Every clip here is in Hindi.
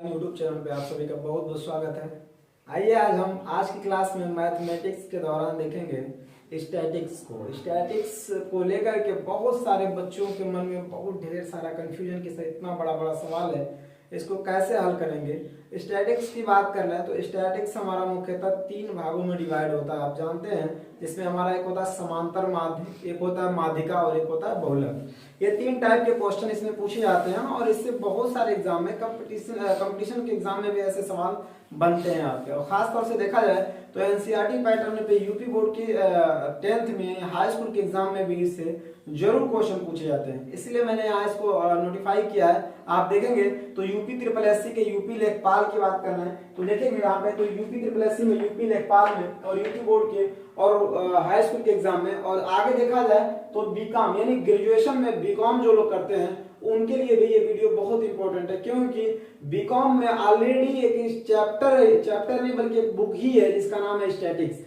यूट्यूब चैनल पे आप सभी का बहुत बहुत स्वागत है। आइए आज की क्लास में मैथमेटिक्स के दौरान देखेंगे स्टैटिक्स को लेकर के बहुत सारे बच्चों के मन में बहुत ढेर सारा कंफ्यूजन के साथ इतना बड़ा बड़ा सवाल है, इसको कैसे हल करेंगे। स्टैटिक्स की बात कर लें तो स्टैटिक्स हमारा मुख्यतः 3 भागों में डिवाइड होता है, आप जानते हैं। जिसमें हमारा एक होता है समांतर माध्य, एक होता है माध्यिका और एक होता है बहुलक। ये 3 टाइप के क्वेश्चन इसमें पूछे जाते हैं और इससे बहुत सारे एग्जाम में कंपटीशन के एग्जाम में भी ऐसे सवाल बनते हैं आपके। और खास तौर से देखा जाए तो एनसीईआरटी पैटर्न पे यूपी बोर्ड की 10th में हाई स्कूल के एग्जाम में भी इससे जरूर क्वेश्चन पूछे जाते हैं, इसलिए मैंने यहाँ इसको नोटिफाई किया है। आप देखेंगे तो यूपी ट्रिपल एससी के यूपी लेखपाल की बात करना है तो देखेंगे यहाँ पे तो यूपी ट्रिपल एससी में, यूपी लेखपाल में और यूपी बोर्ड के और हाई स्कूल के एग्जाम में। और आगे देखा जाए तो बीकॉम यानी ग्रेजुएशन में बीकॉम जो लोग करते हैं उनके लिए भी ये वीडियो बहुत इंपॉर्टेंट है, क्योंकि बीकॉम में ऑलरेडी एक चैप्टर नहीं बल्कि एक बुक ही है जिसका नाम है स्टैटिक्स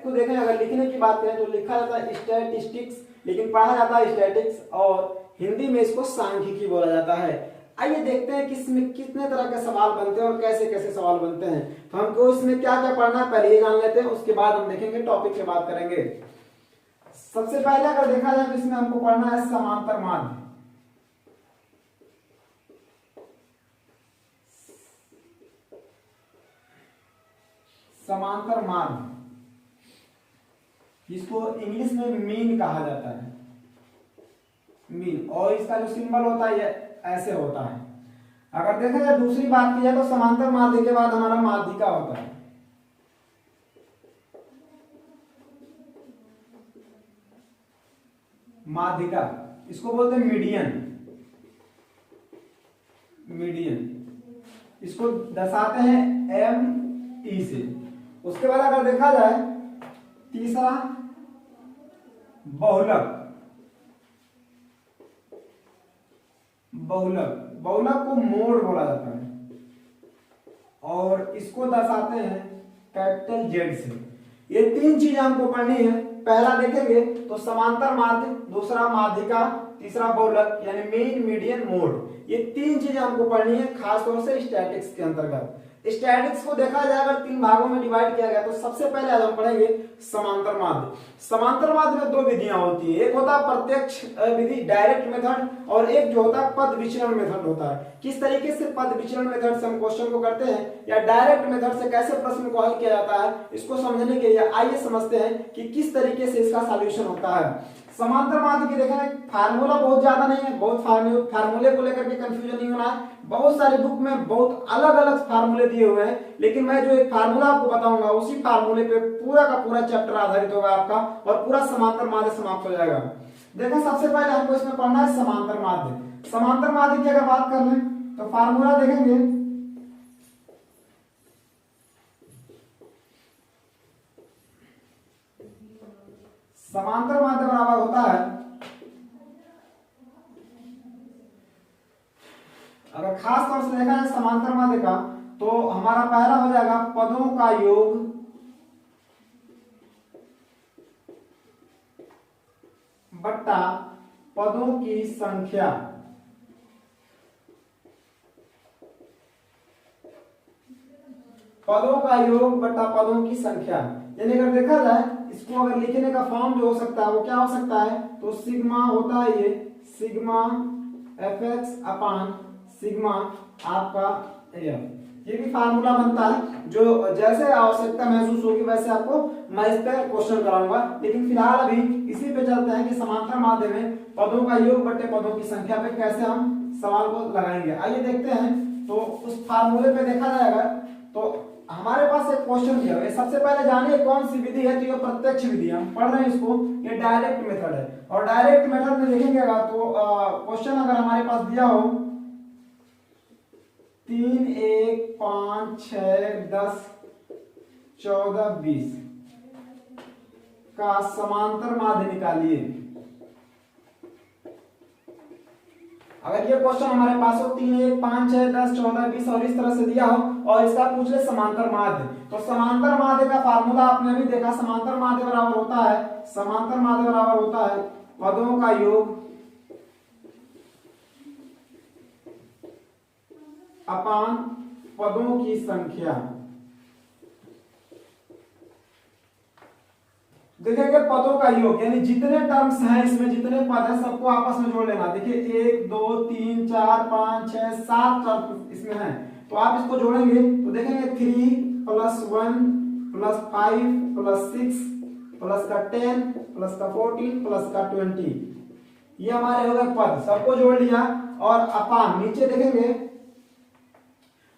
को देखें, अगर लिखने की बात करें तो लिखा जाता है स्टैटिस्टिक्स, लेकिन पढ़ा जाता है स्टैटिक्स और हिंदी में इसको सांख्यिकी बोला जाता है। आइए देखते हैं कि इसमें कितने तरह के सवाल बनते हैं और कैसे कैसे सवाल बनते हैं। तो हमको इसमें क्या क्या पढ़ना है पहले ये जान लेते हैं, उसके बाद हम देखेंगे टॉपिक की बात करेंगे। सबसे पहले अगर देखा जाए तो इसमें हमको पढ़ना है समांतर माध्य। समांतर माध्य जिसको इंग्लिश में मीन कहा जाता है, मीन, और इसका जो सिंबल होता है ये ऐसे होता है। अगर देखा जाए दूसरी बात की जाए तो समांतर माध्य के बाद हमारा माध्यिका होता है। माध्यिका इसको बोलते हैं मीडियन, इसको दर्शाते हैं एम ई से। उसके बाद अगर देखा जाए तीसरा बहुलक को मोड बोला जाता है और इसको दर्शाते हैं कैपिटल जेड से। ये 3 चीजें हमको पढ़नी है। पहला देखेंगे तो समांतर माध्य, दूसरा माध्यिका, तीसरा बहुलक यानी मीन, मीडियन, मोड। ये 3 चीजें हमको पढ़नी है खास तौर से स्टैटिक्स के अंतर्गत। स्टैटिक्स को देखा जाए अगर 3 भागों में डिवाइड किया गया तो सबसे पहले आज हम पढ़ेंगे समांतर माध्य। समांतर माध्य में 2 विधियां होती है, एक होता है प्रत्यक्ष विधि डायरेक्ट मेथड, और एक जो होता है पद विचलन मेथड होता है। किस तरीके से पद विचलन मेथड से हम क्वेश्चन को करते हैं या डायरेक्ट मेथड से कैसे प्रश्न को हल किया जाता है, इसको समझने के लिए आइए समझते हैं कि किस तरीके से इसका सॉल्यूशन होता है। समांतर माध्य की देखा फार्मूला बहुत ज्यादा नहीं है, बहुत फार्मूले को लेकर के कंफ्यूजन नहीं होना है। बहुत सारे बुक में बहुत अलग अलग फार्मूले दिए हुए हैं, लेकिन मैं जो एक फार्मूला आपको बताऊंगा उसी फार्मूले पे पूरा का पूरा चैप्टर आधारित होगा आपका और पूरा समांतर माध्य समाप्त हो जाएगा। देखो सबसे पहले हमको इसमें पढ़ना है समांतर माध्य। समांतर माध्य की अगर बात कर लें तो फार्मूला देखेंगे समांतर माध्य बराबर होता है, अगर खास तौर से देखा जाए समांतर माध्य का तो हमारा पहला हो जाएगा पदों का योग बट्टा पदों की संख्या। पदों का योग बट्टा पदों की संख्या, यानी अगर देखा जाए इसको अगर लिखने का फॉर्म जो हो सकता है वो क्या हो सकता है, तो सिग्मा होता है ये सिग्मा एफ एक्स अपान सिग्मा आपका एफ। ये भी फार्मूला बनता है, जो जैसे आवश्यकता महसूस होगी वैसे आपको मैं इस पर क्वेश्चन कराऊंगा। लेकिन फिलहाल अभी इसी पे चलते हैं कि समांतर माध्य में पदों का योग बट्टे पदों की संख्या पे कैसे हम सवाल को लगाएंगे। आइए देखते हैं। तो उस फार्मूले पे देखा जाएगा तो हमारे पास एक क्वेश्चन दिया है। सबसे पहले जानिए कौन सी विधि है, तो ये प्रत्यक्ष विधि हम पढ़ रहे हैं इसको, ये डायरेक्ट मेथड है। और डायरेक्ट मेथड में देखेंगे तो क्वेश्चन अगर हमारे पास दिया हो 3 1 5 6 10 14 20 का समांतर माध्य निकालिए। अगर ये क्वेश्चन हमारे पास हो 3 1 5 6 10 14 20 और इस तरह से दिया हो और इसका पूछ ले समांतर माध्य, तो समांतर माध्य का फार्मूला आपने अभी देखा, समांतर माध्य बराबर होता है, समांतर माध्य बराबर होता है पदों का योग अपान पदों की संख्या। देखेंगे पदों का योग, यानी जितने टर्म्स हैं इसमें, जितने पद हैं सबको आपस में जोड़ लेना। देखिए 1 2 3 4 5 6 7 टर्म्स इसमें हैं, तो आप इसको जोड़ेंगे तो देखेंगे 3 + 1 + 5 + 6 प्लस का 10 प्लस का 14 प्लस का 20, ये हमारे हो गए पद, सबको जोड़ लिया। और अपान नीचे देखेंगे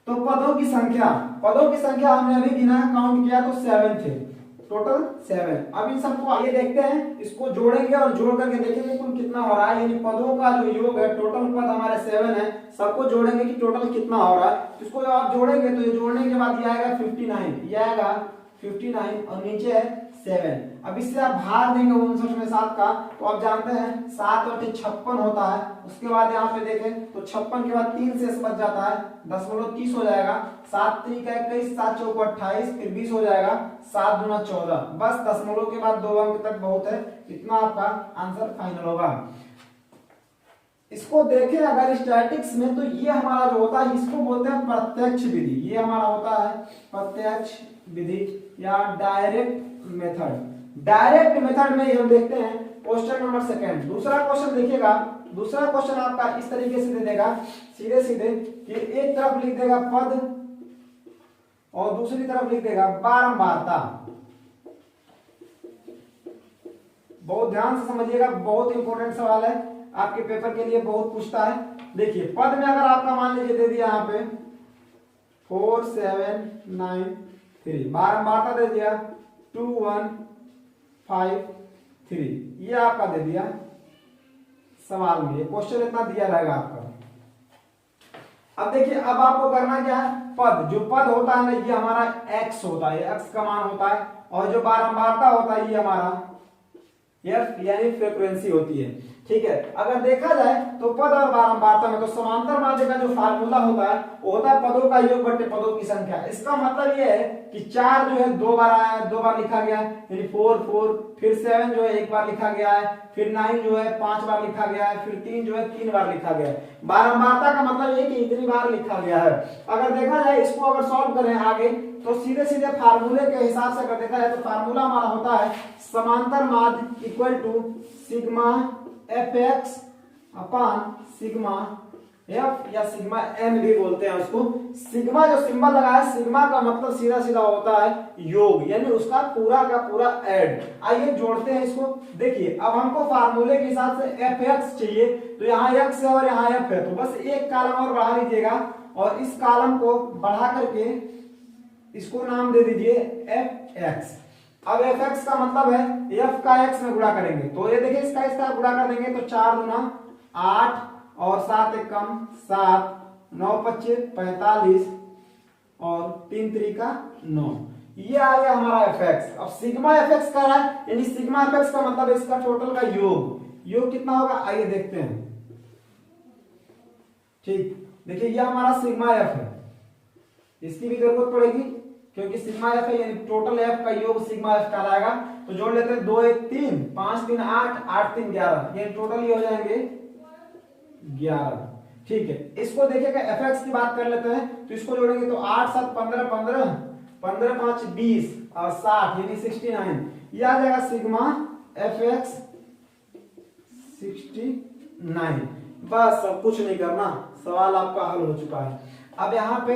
तो पदों की संख्या, पदों की संख्या हमने अभी गिना, काउंट किया तो 7 थे, टोटल 7। अब इन सबको आइए देखते हैं, इसको जोड़ेंगे और जोड़ करके देखेंगे कुल कितना हो रहा है। यानी पदों का जो योग है, टोटल पद हमारे 7 है, सबको जोड़ेंगे कि टोटल कितना हो रहा है। इसको जब आप जोड़ेंगे तो ये जोड़ने के बाद ये आएगा 59, ये आएगा 59 और नीचे है 7। अब इससे आप भाग देंगे 59 में 7 का, तो आप जानते हैं 7 और 56 होता है। उसके बाद यहाँ पे देखें तो 56 के बाद 3 से बच जाता है, 10/30 हो जाएगा। 7 3 का 21, 7 चौको 28, फिर 20 हो जाएगा, 7 दूना 14। बस दशमलव के बाद 2 अंक तक बहुत है, इतना आपका आंसर फाइनल होगा। इसको देखें अगर स्टैटिक्स में, तो ये हमारा जो होता है इसको बोलते हैं प्रत्यक्ष विधि। ये हमारा होता है प्रत्यक्ष विधि या डायरेक्ट मेथड। डायरेक्ट मेथड में हम देखते हैं क्वेश्चन नंबर 2। दूसरा क्वेश्चन देखिएगा, दूसरा क्वेश्चन आपका इस तरीके से दे देगा, सीधे सीधे ये एक तरफ लिख देगा पद और दूसरी तरफ लिख देगा बारंबारता। बहुत ध्यान से समझिएगा, बहुत इंपॉर्टेंट सवाल है, आपके पेपर के लिए बहुत पूछता है। देखिए पद में अगर आपका मान लीजिए दे दिया यहाँ पे 4 7 9 3, बारंबारता दे दिया 2 1 5 3, ये आपका दे दिया सवाल में, क्वेश्चन इतना दिया रहेगा आपका। अब देखिए अब आपको करना क्या है, पद जो पद होता है ना, ये हमारा x होता है, x का मान होता है, और जो बारंबारता होता है ये हमारा f यानी फ्रीक्वेंसी होती है। ठीक है, अगर देखा जाए तो पद और बारंबारता में तो समांतर माध्य का जो फार्मूला होता है वो होता है पदों का योग बटे पदों की संख्या। इसका मतलब ये है कि 4 जो है 2 बार आया है, 2 बार लिखा गया है, यानी 4 4, फिर 7 जो है 1 बार लिखा गया है, फिर 9 जो है 5 बार लिखा गया है, फिर 3 जो है 3 बार लिखा गया है। बारंबारता का मतलब ये कि इतनी बार लिखा गया है। अगर देखा जाए इसको अगर सॉल्व करें आगे तो सीधे सीधे फार्मूले के हिसाब से अगर देखा जाए तो फार्मूला हमारा होता है समांतर माध्य equal to sigma fx upon sigma f या सिग्मा m भी बोलते हैं उसको। सिग्मा जो सिंबल लगा है, सिग्मा का मतलब सीधा सीधा होता है योग, यानी उसका पूरा का पूरा ऐड। आइए जोड़ते हैं इसको। देखिए अब हमको फार्मूले के हिसाब से fx चाहिए, तो यहाँ x है और यहाँ f है, तो बस एक कॉलम और बढ़ा लीजिएगा और इस कॉलम को बढ़ा करके इसको नाम दे दीजिए fx। अब fx का मतलब है f का x में गुणा करेंगे, तो ये देखिए इसका गुणा कर देंगे तो 4 दूना 8 और 7 एक कम 7, 9 25 45 और 3 3 का 9, ये आ गया हमारा fx। अब सिग्मा fx का है, यानी सिग्मा fx का मतलब इसका टोटल का योग कितना होगा, आइए देखते हैं। ठीक, देखिए ये हमारा सिग्मा f है, इसकी भी जरूरत पड़ेगी क्योंकि सिग्मा f है, यानी टोटल f का योग सिग्मा f कहलाएगा। तो जोड़ लेते हैं 2 1 3, 5 3 8, 8 3 11, ये टोटल ही हो जाएंगे 11। ठीक है, इसको देखिएगा fx की बात कर लेते हैं, तो इसको जोड़ेंगे तो 8 7 15 15, 15 5 20 और 60 यानी 69, ये आ जाएगा सिग्मा fx 69। बस सब कुछ नहीं करना, सवाल आपका हल हो चुका है। अब यहाँ पे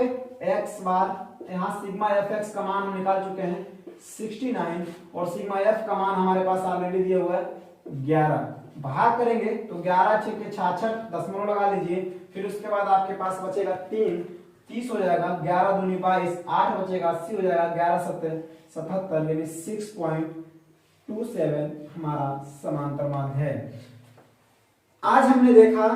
x बार, यहाँ सिग्मा fx का मान हम निकाल चुके हैं 69 और सिग्मा f का मान हमारे पास ऑलरेडी दिया हुआ है 11। भाग करेंगे तो 11 6 के 66, दशमलव लगा लीजिए, फिर उसके बाद आपके पास बचेगा 3, 30 हो जाएगा, 11 दूनी 22, 8 बचेगा 80 हो जाएगा, 11 7 77 यानी 6.27 हमारा समांतर माध्य है। आज हमने देखा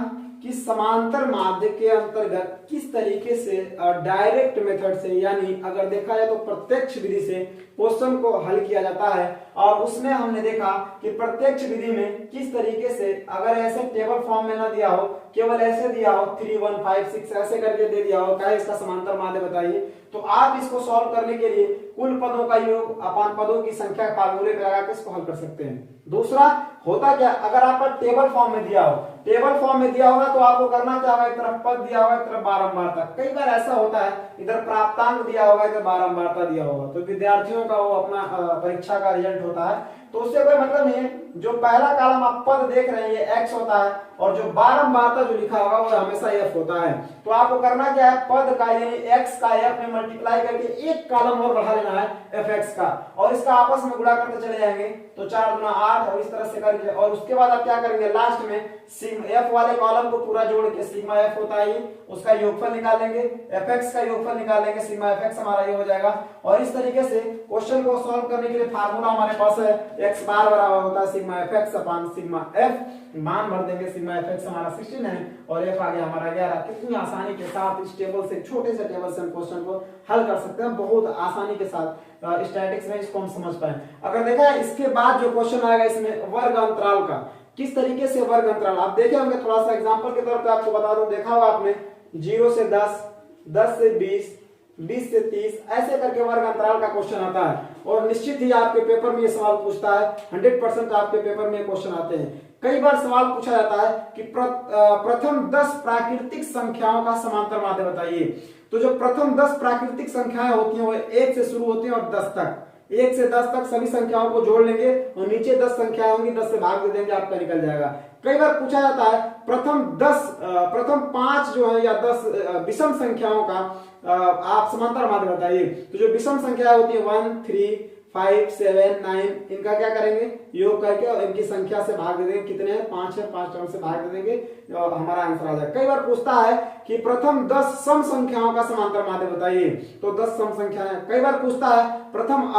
कि समांतर माध्य के अंतर्गत किस तरीके से डायरेक्ट मेथड से, यानी अगर देखा जाए तो प्रत्यक्ष विधि से क्वेश्चन को हल किया जाता है। और उसमें हमने देखा कि प्रत्यक्ष विधि में किस तरीके से, अगर ऐसे टेबल फॉर्म में ना दिया हो, केवल ऐसे दिया हो 3 1 5 6 ऐसे करके दे दिया हो, क्या इसका समांतर माध्य बताइए, तो आप इसको सॉल्व करने के लिए कुल पदों का योग अपान पदों की संख्या फार्मूले पे लगा के इसको हल कर सकते हैं। दूसरा होता क्या, अगर आपका टेबल फॉर्म में दिया हो, टेबल फॉर्म में दिया होगा तो आपको करना क्या होगा, एक तरफ पद दिया होगा, एक तरफ बारंबारता। कई बार ऐसा होता है इधर प्राप्तांक दिया होगा, इधर बारंबारता दिया होगा, तो विद्यार्थियों का वो अपना परीक्षा का रिजल्ट होता है, तो उससे कोई मतलब नहीं है। जो पहला कॉलम आप पद देख रहे हैं ये एक्स होता है, और जो बारंबारता जो लिखा होगा वो हमेशा एफ होता है। तो आपको करना क्या है, पद का यानी एक्स का एफ में मल्टीप्लाई करके एक कॉलम और बढ़ा लेना है एफ एक्स का, और इसका आपस में गुणा करते चले जाएंगे, तो 4 गुना 8, और इस तरह से करके, और उसके बाद आप क्या करेंगे, लास्ट में सिग्मा एफ वाले कॉलम को पूरा जोड़ के, सिग्मा एफ होता है उसका योगफल निकालेंगे, एफ एक्स का योगफल निकालेंगे, सिग्मा एफ एक्स हमारा ये हो जाएगा। और इस तरीके से क्वेश्चन को सॉल्व करने के लिए फार्मूला हमारे पास है, एक्स बार बराबर होता है sigma F x upon sigma F, मान भर देंगे, सिग्मा एफ एक्स हमारा 16 है और एफ आ गया हमारा 11। कितनी आसानी के साथ इस टेबल से, छोटे से टेबल से हम क्वेश्चन को हल कर सकते हैं, बहुत आसानी के साथ स्टैटिक्स में इसको हम समझ पाए। अगर देखा है इसके बाद जो क्वेश्चन आएगा इसमें वर्ग अंतराल का, किस तरीके से वर्ग अंतराल आप देखे होंगे, थोड़ा सा एग्जांपल के तौर पे आपको बता दूं, देखा होगा आपने 0 से 10, 10 से 20, 20 से 30 ऐसे करके वर्ग अंतराल का क्वेश्चन आता है, और निश्चित ही आपके पेपर में ये सवाल पूछता है, 100% आपके पेपर में क्वेश्चन आते हैं। कई बार सवाल पूछा जाता है कि प्रथम 10 प्राकृतिक संख्याओं का समांतर माध्य बताइए। तो जो प्रथम 10 प्राकृतिक संख्याएं होती हैं वो 1 से शुरू होती हैं और 10 तक, 1 से 10 तक सभी संख्याओं को जोड़ लेंगे और नीचे 10 संख्याएं होंगी, 10 से भाग दे देंगे, आपका निकल जाएगा। कई बार पूछा जाता है प्रथम 5 जो है या 10 विषम संख्याओं का आप समांतर माध्य बताइए। तो जो विषम संख्या होती है 1, 3, 5, 7, 9, इनका क्या करेंगे, योग करके और इनकी संख्या से भाग दे देंगे, कितने हैं 5 है, 5 टर्म से भाग दे देंगे और हमारा आंसर आ जाएगा। कई बार पूछता है कि प्रथम 10 सम संख्याओं का समांतर माध्य बताइए, तो 10 सम संख्याएं। कई बार पूछता है प्रथम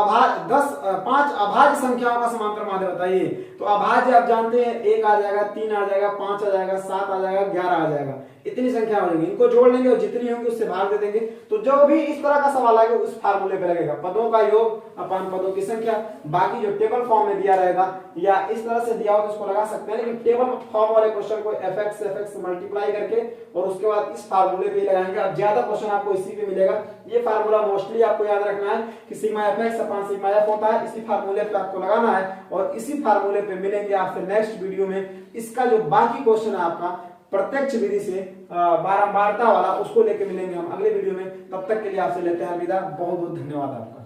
5 अभाज्य संख्याओं का समांतर माध्य बताइए, तो अभाज्य आप जानते हैं 1 आ जाएगा, 3 आ जाएगा, 5 आ जाएगा, 7 आ जाएगा, 11 आ जाएगा, इतनी संख्या हो जाएगी, इनको जोड़ लेंगे और जितनी होंगी उससे भाग दे देंगे। तो जो भी इस तरह का सवाल आएगा उस फार्मूले पे लगेगा, पदों का योग अपॉन पदों की संख्या। बाकी जो टेबल फॉर्म में दिया रहेगा या इस तरह से दिया हो तो इसको लगा सकते हैं, लेकिन टेबल फॉर्म वाले क्वेश्चन को एफ एक्स मल्टीप्लाई करके और उसके बाद इस फार्मूले पे लगाएंगे। अब ज्यादा क्वेश्चन आपको इसी पे मिलेगा। ये फार्मूला मोस्टली आपको याद रखना है कि sigma F x upon sigma F होता है, इसी फार्मूले पे आपको लगाना है और इसी फार्मूले पे मिलेंगे आपसे नेक्स्ट वीडियो में। इसका जो बाकी क्वेश्चन है आपका प्रत्यक्ष विधि से बारंबारता वाला, उसको लेके मिलेंगे हम अगले वीडियो में। तब तक के लिए आपसे लेते हैं अलविदा, बहुत बहुत धन्यवाद आपका।